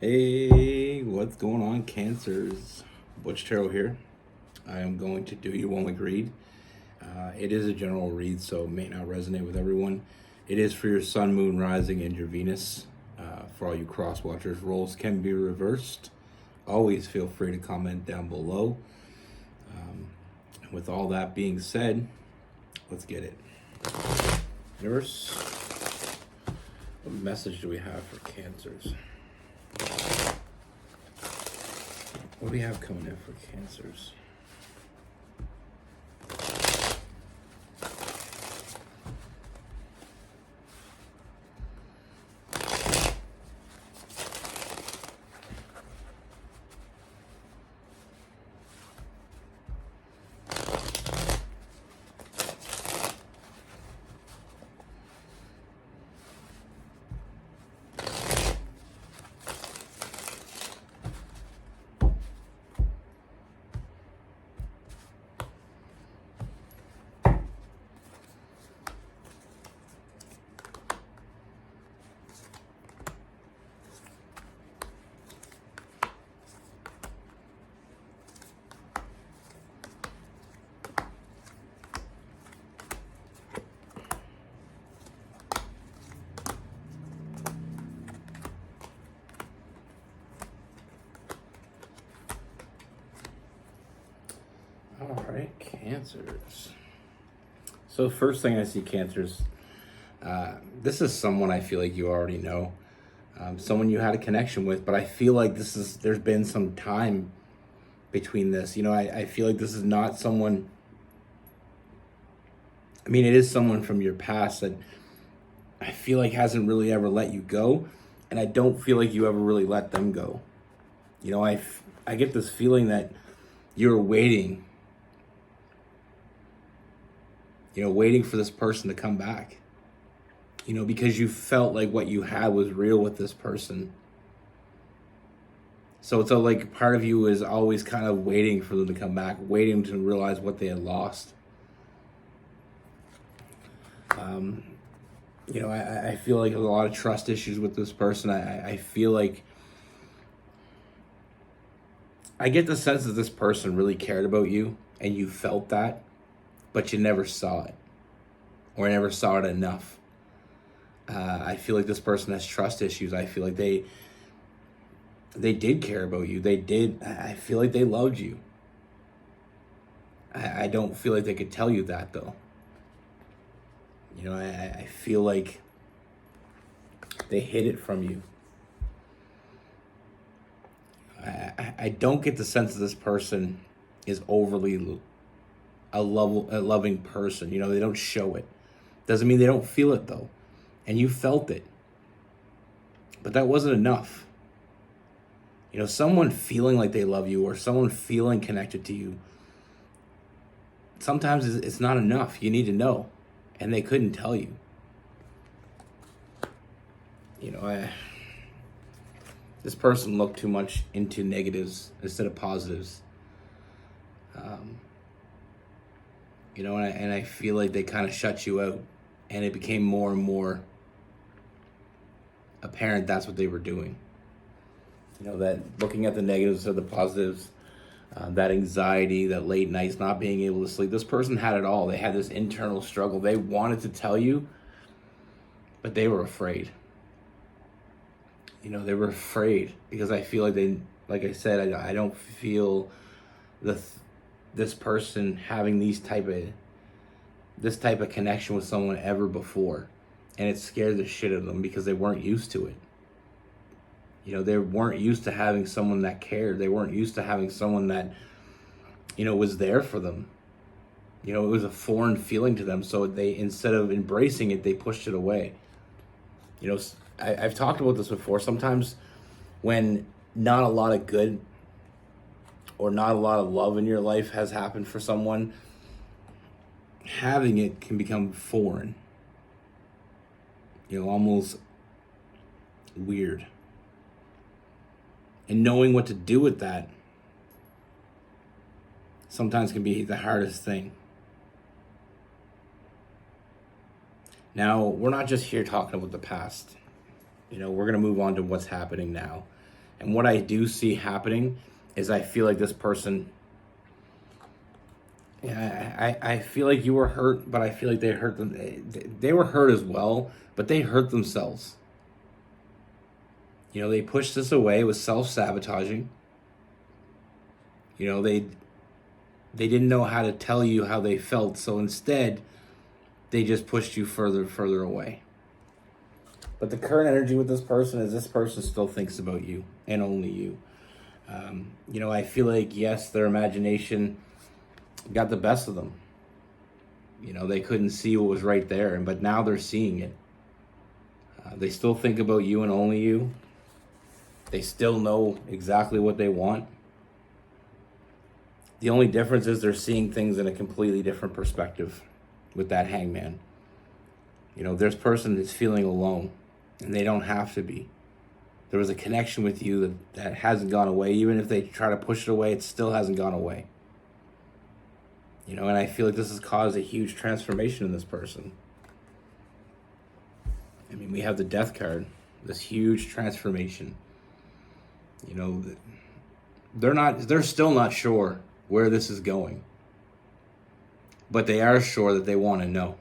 Hey, what's going on, Cancers? Butch here. I am going to do you one week read. It is a general read, so it may not resonate with everyone. It is for your sun, moon, rising, and your Venus. For all you cross watchers, roles can be reversed. Always feel free to comment down below. With all that being said, let's get it. Universe, what message do we have for Cancers? What do we have coming in for Cancers? All right, Cancers. So first thing I see, Cancers, this is someone I feel like you already know, someone you had a connection with, but I feel like there's been some time between this. I feel like this is not someone, it is someone from your past that I feel like hasn't really ever let you go, and I don't feel like you ever really let them go. I get this feeling that you're waiting for this person to come back, because you felt like what you had was real with this person. So it's like part of you is always kind of waiting for them to come back, waiting to realize what they had lost. I feel like there's a lot of trust issues with this person. I feel like I get the sense that this person really cared about you and you felt that, but you never saw it, or never saw it enough. I feel like this person has trust issues. I feel like they did care about you. They did. I feel like they loved you. I don't feel like they could tell you that, though. I feel like they hid it from you. I don't get the sense that this person is overly a loving person. They don't show it. Doesn't mean they don't feel it, though. And you felt it. But that wasn't enough. Someone feeling like they love you or someone feeling connected to you, sometimes it's not enough. You need to know. And they couldn't tell you. This person looked too much into negatives instead of positives. And I feel like they kind of shut you out, and it became more and more apparent that's what they were doing. That looking at the negatives or the positives, that anxiety, that late nights, not being able to sleep. This person had it all. They had this internal struggle. They wanted to tell you, but they were afraid. They were afraid because I feel like like I said, I don't feel this person having this type of connection with someone ever before, and it scared the shit out of them because they weren't used to it. They weren't used to having someone that cared. They weren't used to having someone that was there for them. It was a foreign feeling to them, so they, instead of embracing it, they pushed it away. I've talked about this before. Sometimes when not a lot of good or not a lot of love in your life has happened for someone, having it can become foreign, almost weird. And knowing what to do with that sometimes can be the hardest thing. Now, we're not just here talking about the past. We're going to move on to what's happening now. And what I do see happening is I feel like this person, yeah, I feel like you were hurt, but I feel like they hurt them. They were hurt as well, but they hurt themselves. You know, they pushed this away. It was self-sabotaging. You know, they didn't know how to tell you how they felt, so instead, they just pushed you further and further away. But the current energy with this person is this person still thinks about you and only you. You know, I feel like, yes, their imagination got the best of them. You know, they couldn't see what was right there, but now they're seeing it. They still think about you and only you. They still know exactly what they want. The only difference is they're seeing things in a completely different perspective with that hangman. You know, this person is feeling alone, and they don't have to be. There was a connection with you that hasn't gone away. Even if they try to push it away, it still hasn't gone away. You know, and I feel like this has caused a huge transformation in this person. I mean, we have the Death card, this huge transformation. You know, they're still not sure where this is going. But they are sure that they want to know.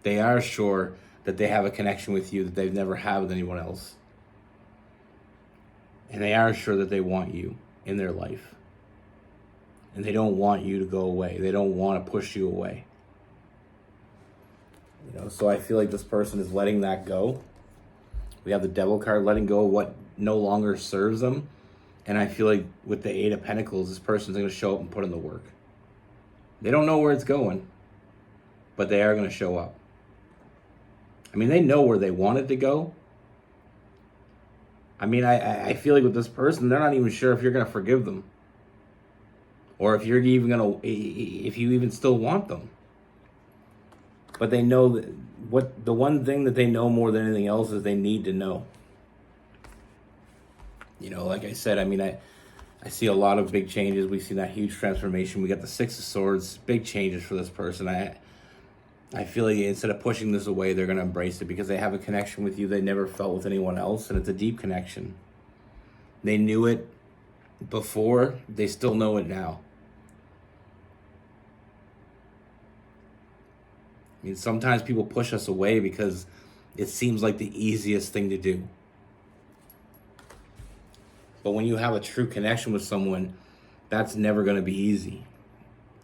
They are sure that they have a connection with you that they've never had with anyone else. And they are sure that they want you in their life. And they don't want you to go away. They don't want to push you away. You know, so I feel like this person is letting that go. We have the Devil card, letting go of what no longer serves them. And I feel like with the Eight of Pentacles, this person's going to show up and put in the work. They don't know where it's going, but they are going to show up. I mean, they know where they want it to go. I mean, I feel like with this person, they're not even sure if you're going to forgive them. Or if you're even going to, if you even still want them. But they know that the one thing that they know more than anything else is they need to know. You know, like I said, I mean, I see a lot of big changes. We've seen that huge transformation. We got the Six of Swords, big changes for this person. I feel like instead of pushing this away, they're going to embrace it because they have a connection with you they never felt with anyone else, and it's a deep connection. They knew it before. They still know it now. I mean, sometimes people push us away because it seems like the easiest thing to do. But when you have a true connection with someone, that's never going to be easy.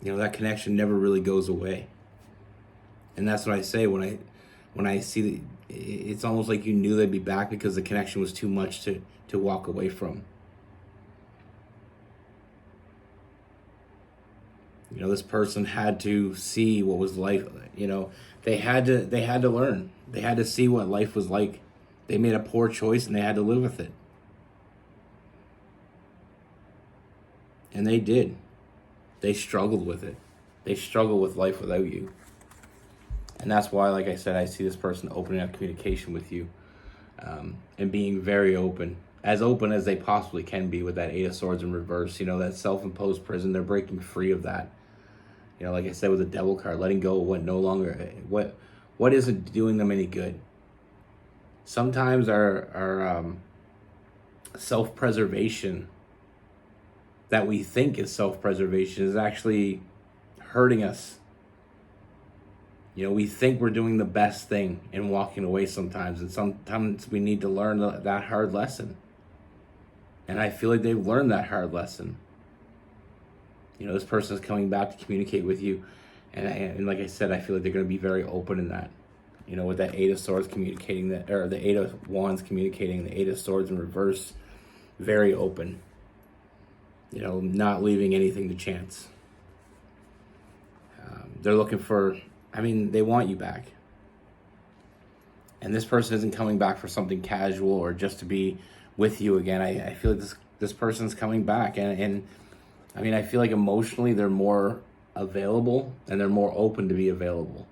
You know, that connection never really goes away. And that's what I say when I see that it's almost like you knew they'd be back because the connection was too much to walk away from. You know, this person had to see what was life. You know, they had to learn. They had to see what life was like. They made a poor choice and they had to live with it. And they did. They struggled with it. They struggled with life without you. And that's why, like I said, I see this person opening up communication with you and being very open as they possibly can be with that Eight of Swords in reverse. You know, that self-imposed prison, they're breaking free of that. You know, like I said with the Devil card, letting go of what isn't doing them any good. Sometimes our self-preservation that we think is self-preservation is actually hurting us. You know, we think we're doing the best thing in walking away sometimes, and sometimes we need to learn that hard lesson. And I feel like they've learned that hard lesson. You know, this person is coming back to communicate with you, and like I said, I feel like they're going to be very open in that. You know, with that Eight of Swords communicating that, or the Eight of Wands communicating, the Eight of Swords in reverse, very open. You know, not leaving anything to chance. They're looking for, I mean, they want you back. And this person isn't coming back for something casual or just to be with you again. I feel like this person's coming back. And I mean, I feel like emotionally they're more available and they're more open to be available.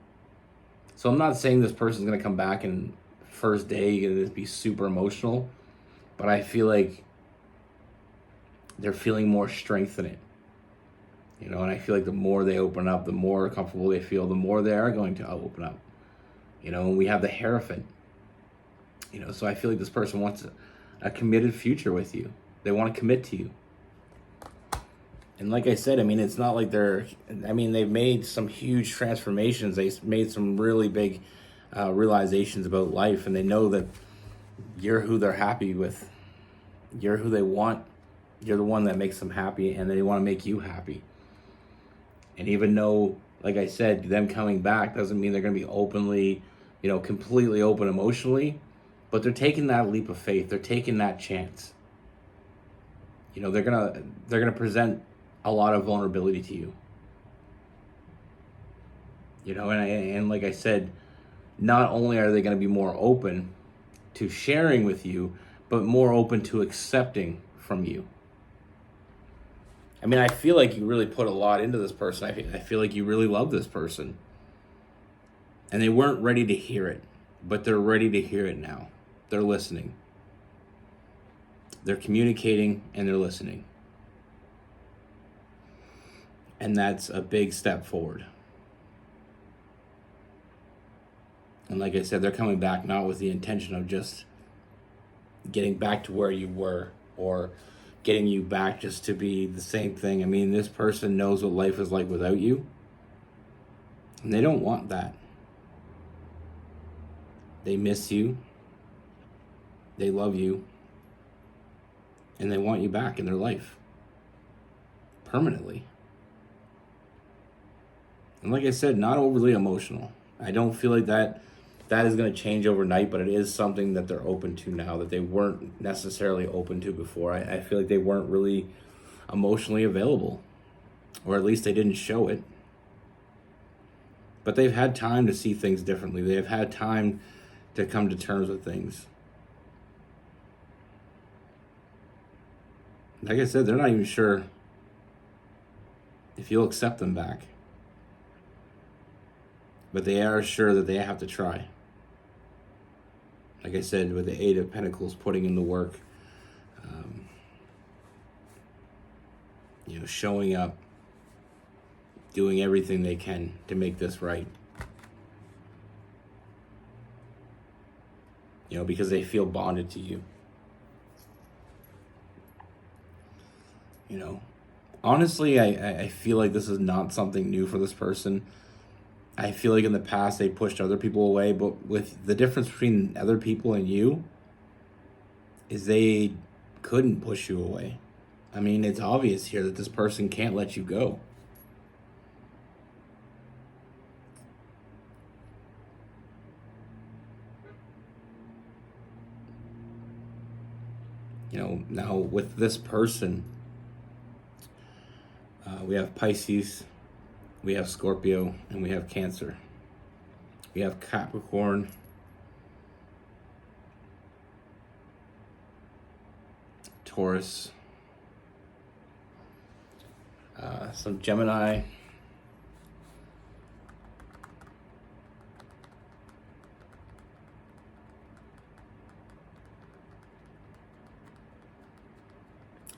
So I'm not saying this person's going to come back and first day you're going to be super emotional. But I feel like they're feeling more strength in it. You know, and I feel like the more they open up, the more comfortable they feel, the more they are going to open up. You know, and we have the Hierophant. You know, so I feel like this person wants a committed future with you. They want to commit to you. And like I said, I mean, it's not like they've made some huge transformations. They've made some really big realizations about life, and they know that you're who they're happy with. You're who they want. You're the one that makes them happy, and they want to make you happy. And even though, like I said, them coming back doesn't mean they're going to be openly, completely open emotionally, but they're taking that leap of faith. They're taking that chance. They're gonna present a lot of vulnerability to you. And like I said, not only are they going to be more open to sharing with you, but more open to accepting from you. I mean, I feel like you really put a lot into this person. I feel like you really love this person. And they weren't ready to hear it, but they're ready to hear it now. They're listening. They're communicating and they're listening. And that's a big step forward. And like I said, they're coming back not with the intention of just getting back to where you were or getting you back just to be the same thing. I mean, this person knows what life is like without you. And they don't want that. They miss you. They love you. And they want you back in their life. Permanently. And like I said, not overly emotional. I don't feel like that is going to change overnight, but it is something that they're open to now that they weren't necessarily open to before. I feel like they weren't really emotionally available, or at least they didn't show it. But they've had time to see things differently. They've had time to come to terms with things. Like I said, they're not even sure if you'll accept them back. But they are sure that they have to try. Like I said, with the Eight of Pentacles, putting in the work, showing up, doing everything they can to make this right. Because they feel bonded to you. Honestly, I feel like this is not something new for this person. I feel like in the past they pushed other people away, but with the difference between other people and you is they couldn't push you away. I mean, it's obvious here that this person can't let you go. Now with this person, we have Pisces, we have Scorpio, and we have Cancer. We have Capricorn, Taurus, some Gemini,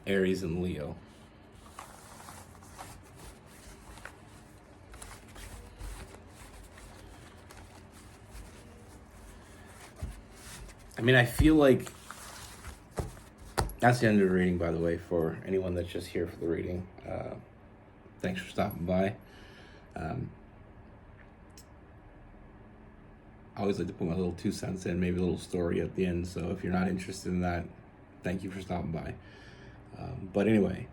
Aries, and Leo. I mean, I feel like that's the end of the reading, by the way, for anyone that's just here for the reading. Thanks for stopping by. I always like to put my little 2 cents in, maybe a little story at the end. So if you're not interested in that, thank you for stopping by. But anyway,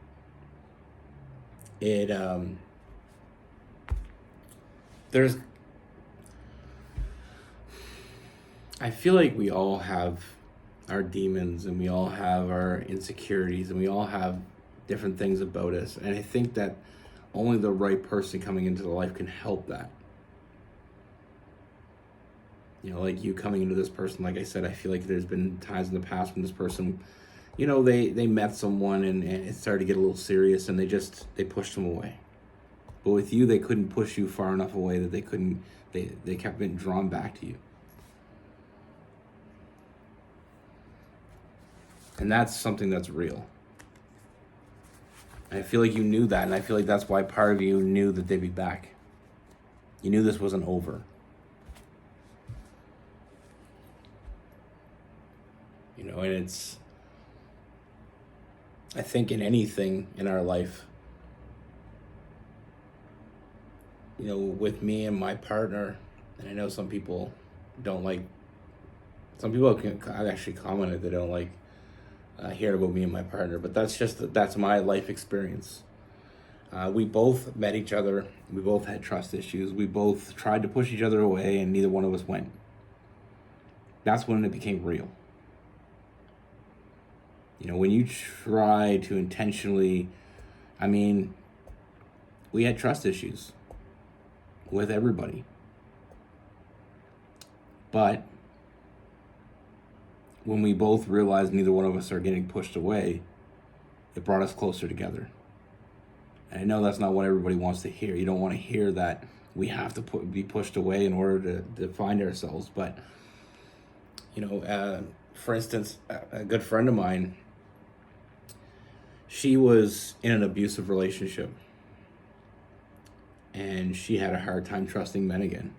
I feel like we all have our demons and we all have our insecurities and we all have different things about us. And I think that only the right person coming into the life can help that. Like you coming into this person, like I said, I feel like there's been times in the past when this person, they met someone and it started to get a little serious and they pushed them away. But with you, they couldn't push you far enough away that they kept getting drawn back to you. And that's something that's real. I feel like you knew that, and I feel like that's why part of you knew that they'd be back. You knew this wasn't over. And I think in anything in our life, with me and my partner, and I know some people don't like, some people can actually commented they don't like hearing about me and my partner, but that's my life experience. We both met each other. We both had trust issues. We both tried to push each other away, and neither one of us went. That's when it became real. When you try to intentionally, we had trust issues with everybody. But when we both realized neither one of us are getting pushed away, it brought us closer together. And I know that's not what everybody wants to hear. You don't want to hear that we have to be pushed away in order to find ourselves. But, for instance, a good friend of mine, she was in an abusive relationship. And she had a hard time trusting men again.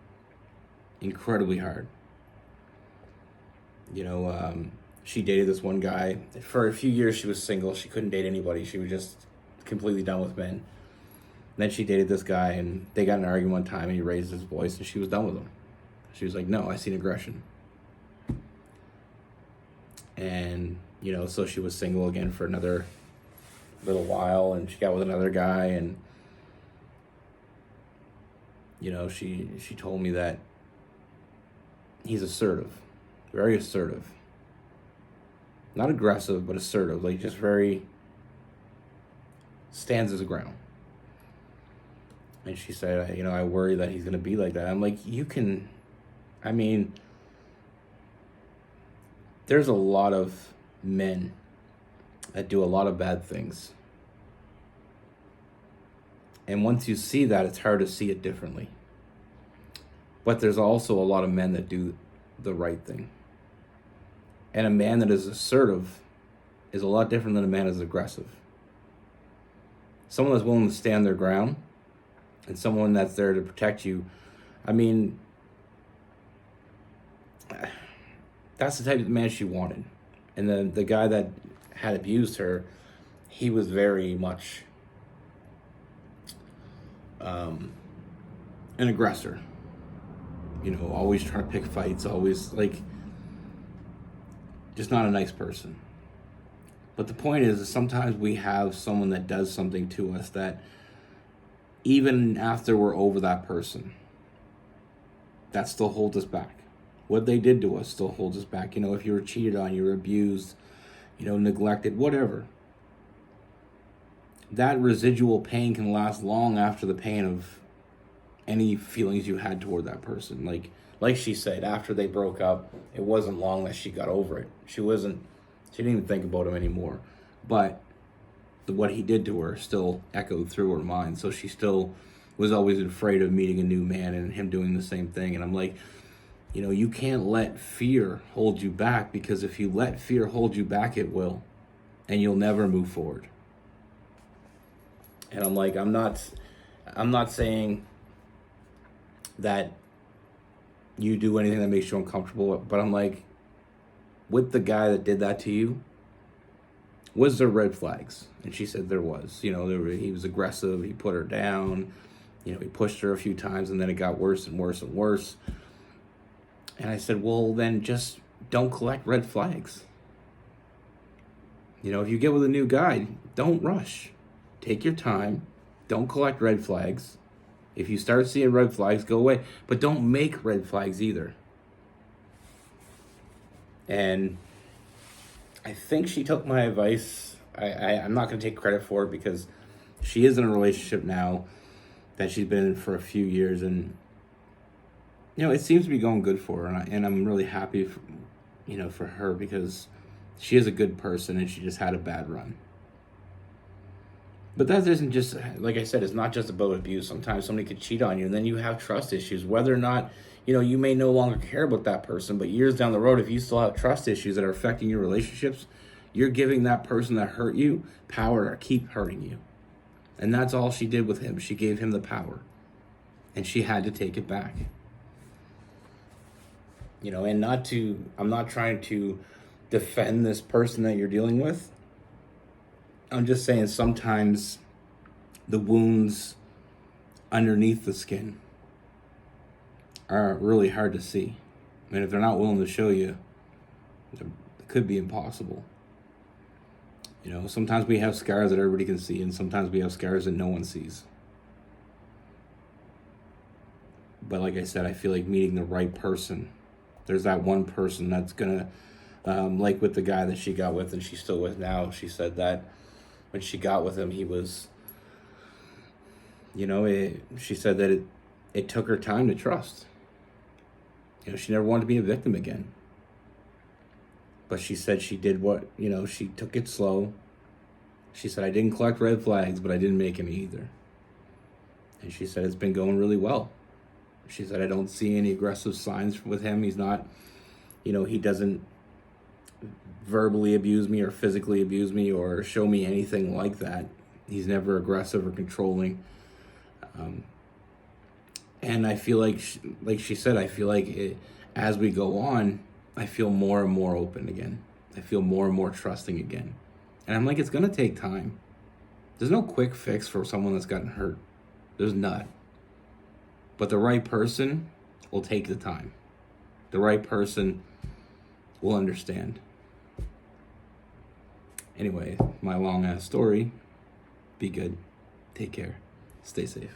Incredibly hard. She dated this one guy. For a few years, she was single. She couldn't date anybody. She was just completely done with men. Then she dated this guy, and they got in an argument one time, and he raised his voice, and she was done with him. She was like, no, I seen aggression. And, so she was single again for another little while, and she got with another guy, and, she told me that he's assertive, very assertive. Not aggressive, but assertive, like just very stands his ground. And she said, I worry that he's going to be like that. I'm like, there's a lot of men that do a lot of bad things. And once you see that, it's hard to see it differently. But there's also a lot of men that do the right thing. And a man that is assertive is a lot different than a man that's aggressive. Someone that's willing to stand their ground and someone that's there to protect you. That's the type of man she wanted. And the guy that had abused her, he was very much an aggressor. Always trying to pick fights, always just not a nice person. But the point is sometimes we have someone that does something to us that even after we're over that person, that still holds us back. What they did to us still holds us back. If you were cheated on, you were abused, neglected, whatever. That residual pain can last long after the pain of any feelings you had toward that person. Like she said, after they broke up, it wasn't long that she got over it. She didn't even think about him anymore. But what he did to her still echoed through her mind. So she still was always afraid of meeting a new man and him doing the same thing. And I'm like, you can't let fear hold you back, because if you let fear hold you back, it will. And you'll never move forward. And I'm like, I'm not saying that you do anything that makes you uncomfortable, but I'm like, with the guy that did that to you, was there red flags? And she said there was. He was aggressive, he put her down, he pushed her a few times, and then it got worse and worse and worse. And I said, well, then just don't collect red flags. If you get with a new guy, don't rush. Take your time. Don't collect red flags. If you start seeing red flags, go away. But don't make red flags either. And I think she took my advice. I'm not going to take credit for it, because she is in a relationship now that she's been in for a few years. And, it seems to be going good for her. And I'm really happy for her, because she is a good person and she just had a bad run. But that isn't just, like I said, it's not just about abuse. Sometimes somebody could cheat on you, and then you have trust issues. Whether or not, you may no longer care about that person, but years down the road, if you still have trust issues that are affecting your relationships, you're giving that person that hurt you power to keep hurting you. And that's all she did with him. She gave him the power, and she had to take it back. And I'm not trying to defend this person that you're dealing with. I'm just saying sometimes the wounds underneath the skin are really hard to see. And if they're not willing to show you, it could be impossible. You know, sometimes we have scars that everybody can see, and sometimes we have scars that no one sees. But like I said, I feel like meeting the right person. There's that one person that's gonna, like with the guy that she got with and she's still with now, she said that when she got with him, he was, you know, she said that it took her time to trust. You know, she never wanted to be a victim again. But she said she did what, you know, she took it slow. She said, I didn't collect red flags, but I didn't make any either. And she said, it's been going really well. She said, I don't see any aggressive signs with him. He's not, you know, he doesn't verbally abuse me or physically abuse me or show me anything like that. He's never aggressive or controlling. And I feel like she said, I feel like as we go on, I feel more and more open again. I feel more and more trusting again. And I'm like, it's going to take time. There's no quick fix for someone that's gotten hurt. There's not. But the right person will take the time. The right person will understand. Anyway, my long ass story. Be good. Take care. Stay safe.